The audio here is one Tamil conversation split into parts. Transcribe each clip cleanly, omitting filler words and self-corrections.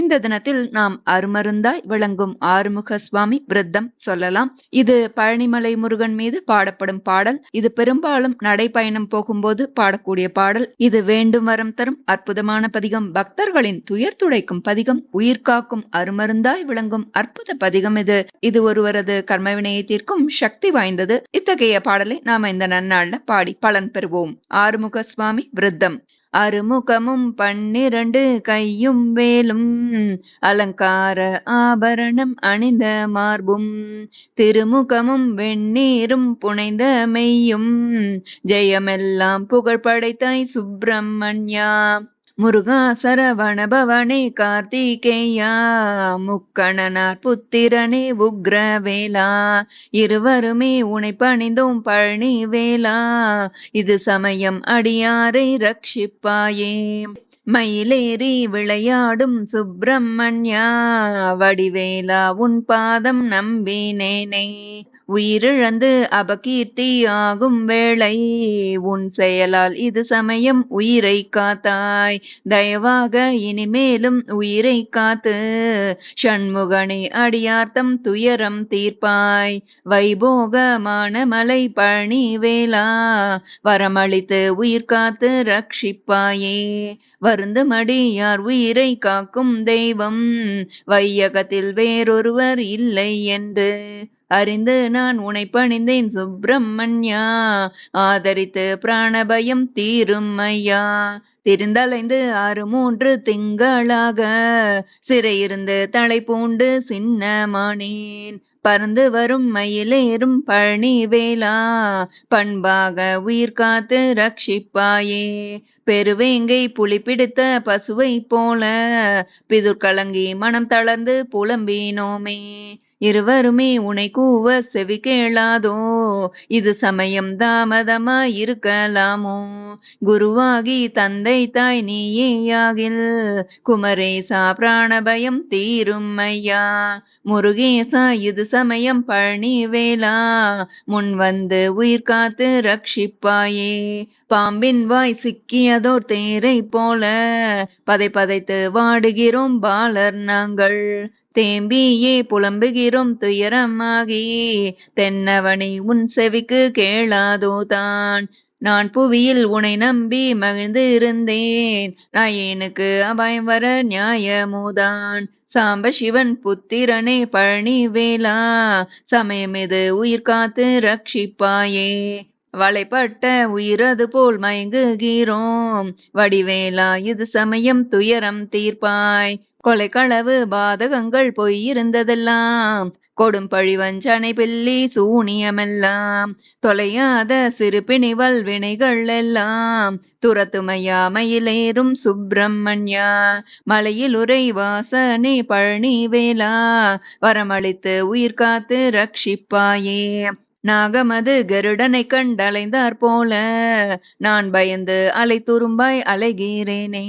இந்த தினத்தில் நாம் அருமருந்தாய் விளங்கும் ஆறுமுக சுவாமி விருத்தம் சொல்லலாம். இது பழனிமலை முருகன் மீது பாடப்படும் பாடல். இது பெரும்பாலும் நடைப்பயணம் போகும்போது பாடக்கூடிய பாடல். இது வேண்டும் வரம் தரும் அற்புதமான பதிகம். பக்தர்களின் துயர் துடைக்கும் பதிகம். உயிர் காக்கும் அருமருந்தாய் விளங்கும் அற்புத பதிகம் இது. இது ஒருவரது கர்மவினையை தீர்க்கும் சக்தி வாய்ந்தது. இத்தகைய பாடலை நாம இந்த நன்னாள்ல பாடி பலன் பெறுவோம். ஆறுமுக சுவாமி விருத்தம். அருமுகமும் 12 கையும் வேலும் அலங்கார ஆபரணம் அணிந்த மார்பும் திருமுகமும் வெண்ணீரும் புனைந்த மெய்யும் ஜெயமெல்லாம் புகழ் படைத்தாய் சுப்பிரமணியா. முருகா சரவண பவனே கார்த்திகேயா முக்கணனார் புத்திரனே உக்ரவேலா இருவருமே உனை பணிந்தோம் பழனி வேலா இது சமயம் அடியாரை ரட்சிப்பாயே. மயிலேறி விளையாடும் சுப்பிரமணியா வடிவேலா உன் பாதம் நம்பினேனே உயிரிழந்து அபகீர்த்தி ஆகும் வேளை உன் செயலால் இது சமயம் உயிரை காத்தாய். தயவாக இனிமேலும் உயிரை காத்து ஷண்முகனே அடியார்த்தம் துயரம் தீர்ப்பாய். வைபோகமான மலை பழனி வேலா வரமளித்து உயிர் காத்து ரட்சிப்பாயே. வருந்துமடியார் உயிரை காக்கும் தெய்வம் வையகத்தில் வேறொருவர் இல்லை என்று அறிந்து நான் உனை பணிந்தேன் சுப்பிரமணியா ஆதரித்து பிராணபயம் தீரும் ஐயா. திரிந்தலைந்து 6 திங்களாக சிறையிருந்து தலை பூண்டு சின்னமானேன் பறந்து வரும் மயிலேறும் பழனி வேலா பண்பாக உயிர் காத்து ரட்சிப்பாயே. பெருவேங்கை புலி பிடித்த பசுவை போல பிதுர் கலங்கி மனம் தளர்ந்து புலம்பினோமே இருவருமே உனை கூவ செவி கேளாதோ இது சமயம் தாமதமா இருக்கலாமோ. குருவாகி தந்தை தாய் நீயேயாகில் குமரேசா பிராணபயம் தீரும் ஐயா. முருகேசா இது சமயம் பழனி வேலா முன் வந்து உயிர் காத்து ரட்சிப்பாயே. பாம்பின் வாய் சிக்கியதோர் தேரை போல பதை பதைத்து வாடுகிறோம் பாலர் நாங்கள் தேம்பியே புலம்புகிறோம் துயரமாகி தென்னவனை உன் செவிக்கு கேளாதோ தான். நான் புவியில் உனை நம்பி மகிழ்ந்து இருந்தேன் நாயேனுக்கு அபாயம் வர நியாயமோதான். சாம்ப சிவன் புத்திரனே பழனி வேலா சமயம் இது உயிர் காத்து ரட்சிப்பாயே. வளைப்பட்ட உயிரது போல் மயங்குகிறோம் வடிவேலா இது சமயம் துயரம் தீர்ப்பாய். கொலை களவு பாதகங்கள் பொய்யிருந்ததெல்லாம் கொடும் பழிவஞ்சனை பில்லி சூனியமெல்லாம் தொலையாத சிறு பிணிவல் வினைகள் எல்லாம் துரத்துமையா மயிலேறும் சுப்பிரமணியா. மலையில் உரை வாசனே பழனி வேலா வரமளித்து உயிர் காத்து ரட்சிப்பாயே. நாகமது கருடனை கண்டலைந்தார் போல நான் பயந்து அலை துரும்பாய் அலைகிறேனே.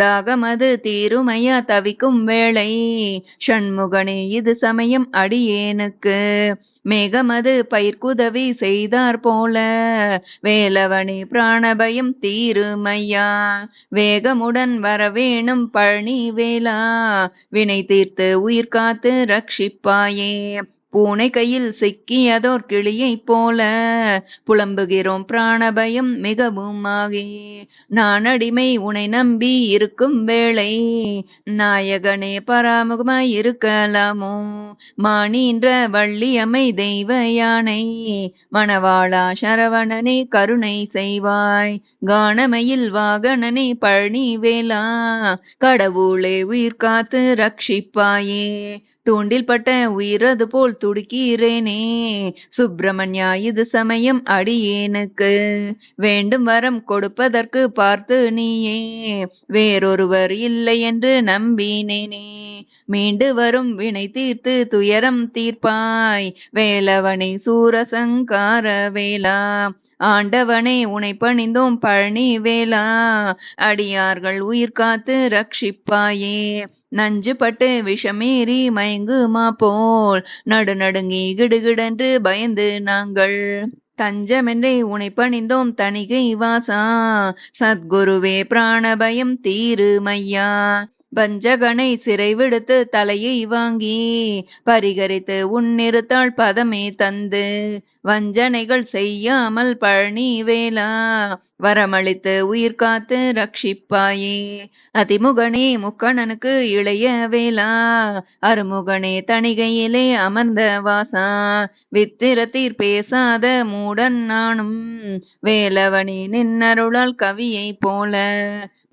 தாகமது தீருமையா தவிக்கும் வேளை ஷண்முகனே இது சமயம் அடியேனுக்கு மேகமது பயிர்க்குதவி செய்தார் போல வேலவனே பிராணபயம் தீருமையா. வேகமுடன் வரவேணும் பழனி வேலா வினை தீர்த்து உயிர் காத்து ரட்சிப்பாயே. பூனை கையில் சிக்கியதோர் கிளியை போல புலம்புகிறோம் பிராணபயம் மிகவும் ஆகி. நான் அடிமை உனை நம்பி இருக்கும் வேளை நாயகனே பராமுகமாய் இருக்கலாமோ. மானின்ற வள்ளியம்மை தெய்வ யானை மணவாளா சரவணனே கருணை செய்வாய். கானமையில் வாகனனே பழனி வேலா கடவுளே உயிர் காத்து ரட்சிப்பாயே. தூண்டில் பட்ட உயிரது போல் துடிக்கிறேனே சுப்பிரமணியா இது சமயம் அடியேனுக்கு வேண்டும் வரம் கொடுப்பதற்கு பார்த்து நீயே வேறொருவர் இல்லை என்று நம்பினேனே. மீண்டு வரும் வினை தீர்த்து துயரம் தீர்ப்பாய் வேலவனை சூரசங்கார வேலா. ஆண்டவனே உனை பணிந்தோம் பழனி வேலா அடியார்கள் உயிர் காத்து ரட்சிப்பாயே. நஞ்சு பட்டு விஷமேறி மயங்குமா போல் நடுநடுங்கி கிடுகிடென்று பயந்து நாங்கள் தஞ்சமென்றே உனை பணிந்தோம் தணிகை வாசா சத்குருவே பிராணபயம் தீருமையா. வஞ்சகனை சிறை விடுத்து தலையை வாங்கி பரிகரித்து உன்னிருத்தாள் பதமே தந்து வஞ்சனைகள் செய்யாமல் பழனி வேளா வரமளித்து உயிர் காத்து ரட்சிப்பாயே. அதிமுகனே முக்கணனுக்கு இளைய வேளா அருமுகனே தணிகையிலே அமர்ந்த வாசா வித்திரத்தீர் பேசாத மூடன் நானும் வேலவனே நின்னருளால் கவியை போல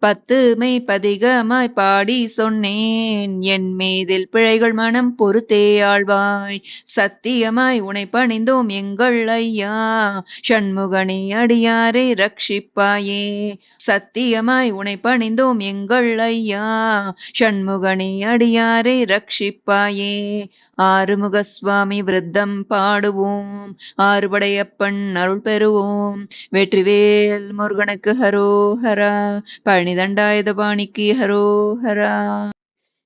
பத்துமை பதிகமாய் பாடி சொன்னேன் என் மீதில் பிழைகள் மனம் பொறுத்தே ஆழ்வாய். சத்தியமாய் உனை பணிந்தோம் எங்கள் ஐயா சண்முகனே அடியாரை ரட்சிப்பாயே. சத்தியமாய் உனை பணிந்தோம் எங்கள் ஐயா சண்முகனே அடியாரை ரட்சிப்பாயே. ஆறுமுக சுவாமி விருத்தம் பாடுவோம் ஆறுபடையப்பன் அருள் பெறுவோம். வெற்றிவேல் முருகனுக்கு ஹரோஹரா பழனிதண்டாயுதபாணிக்கு ஹரோஹரா.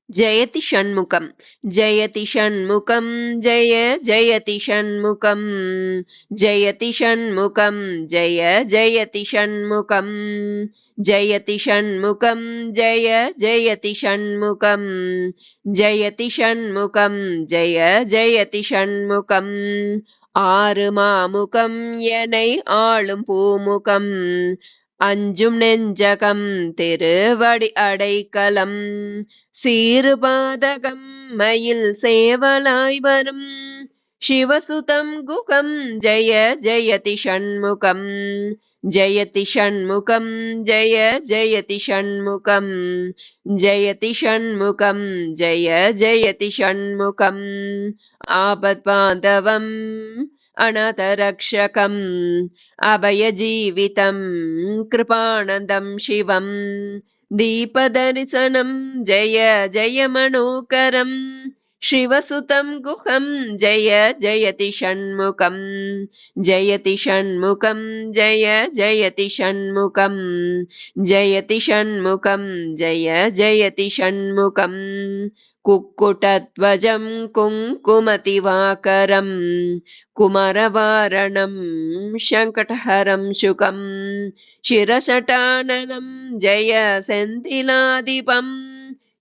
ஜெயதி ஷண்முகம் ஜெயதி ஷண்முகம் ஜெய ஜெயதி ஷண்முகம் ஜெயதி ஷண்முகம் ஜெய ஜெயதி ஷண்முகம் ஜெயதி ஷண்முகம் ஜெய ஜெயதி ஷண்முகம் ஜெயதி ஷண்முகம் ஜெய ஜெயதி ஷண்முகம். ஆறு மாமுகம் எனை ஆளும் பூமுகம் அஞ்சும் நெஞ்சகம் திருவடி அடைக்கலம் சீறுபாதகம் மயில் சேவலாய் வரும் சிவசுதம் குகம் ஜெய ஜெயதி ஷண்முகம் ஜெயதி ஷண்முகம் ஜெய ஜெயதி ஷண்முகம் ஜெயதி ஷண்முகம் ஜெய ஜெயதி ஷண்முகம். ஆபத்பாந்தவம் அநாதரக்ஷகம் அபயஜீவிதம் கிருபானந்தம் சிவம் தீபதரிசனம் ஜெய ஜெய மனோகரம் சிவசுதம் குஹம் ஜெய ஜெயதி ஷண்முகம் ஜெயதி ஷண்முகம் ஜெய ஜெயதி ஷண்முகம் ஜெயதி ஷண்முகம் ஜெய ஜெயதி ஷண்முகம். குக்குடத்வஜம் குங்குமதிவாகரம் குமரவாரணம் சங்கடஹரம் சுகம் சிரசட்டானனம் ஜெய செந்திலாதிபம்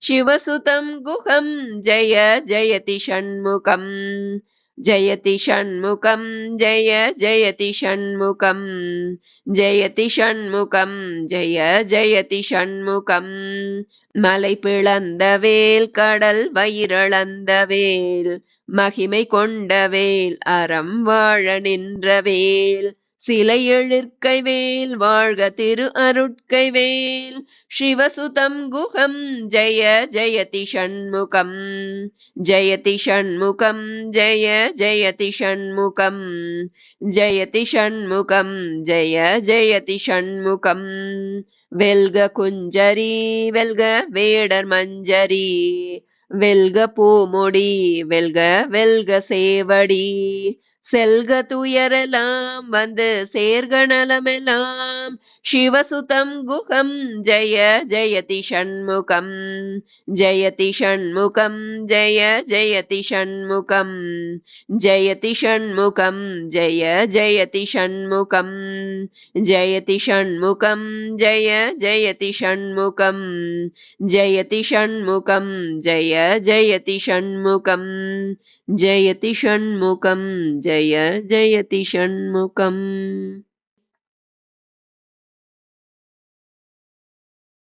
சிவசுதம் குஹம் ஜெய ஜெயதி ஷண்முகம் ஜெயதி ஷண்முகம் ஜெய ஜெயதி ஷண்முகம் ஜெயதி ஷண்முகம் ஜெய ஜெயதி ஷண்முகம். மலை பிளந்த வேல் கடல் வயிறளந்த வேல் மகிமை கொண்ட வேல் அறம் வாழ நின்ற வேல் சிலை எழுற்கை வேல் வாழ்க திரு அருட்கை வேல் சிவசுதம் குஹம் ஜெய ஜெயதி ஷண்முகம் ஜெயதி ஷண்முகம் ஜெய ஜெயதி ஷண்முகம் ஜெயதி ஷண்முகம் ஜெய ஜெயதி ஷண்முகம். வெல்க குஞ்சரி வெல்க வேடர் மஞ்சரி வெல்க பூமுடி வெல்க வெல்க சேவடி செல்க துயரெல்லாம் வந்து சேர்க நலமெல்லாம் சிவசுதம் குஹம் ஜெய ஜெயதி ஷண்முகம் ஜெயதி ஷண்முகம் ஜெய ஜெயதி ஷண்முகம் ஜெயதி ஷண்முகம் ஜெய ஜெயதி ஷண்முகம் ஜெயதி ஷண்முகம் ஜெய ஜெயதி ஷண்முகம் ஜெயதி ஷண்முகம் ஜெய ஜெயதி ஷண்முகம் ஜெயதி ஷண்முகம் ஜெய ஜெயதி ஷண்முகம்.